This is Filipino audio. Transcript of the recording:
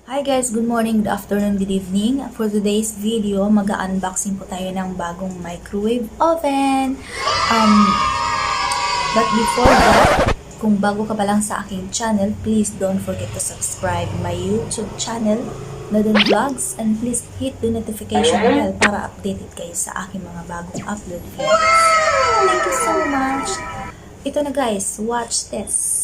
Hi guys, good morning, good afternoon, good evening. For today's video, mag-unboxing po tayo ng bagong microwave oven. But before that, kung bago ka pa lang sa aking channel, please don't forget to subscribe my YouTube channel, NHADHEN Vlogs, and please hit the notification bell para updated kayo sa aking mga bagong upload videos. Thank you so much! Ito na guys, watch this!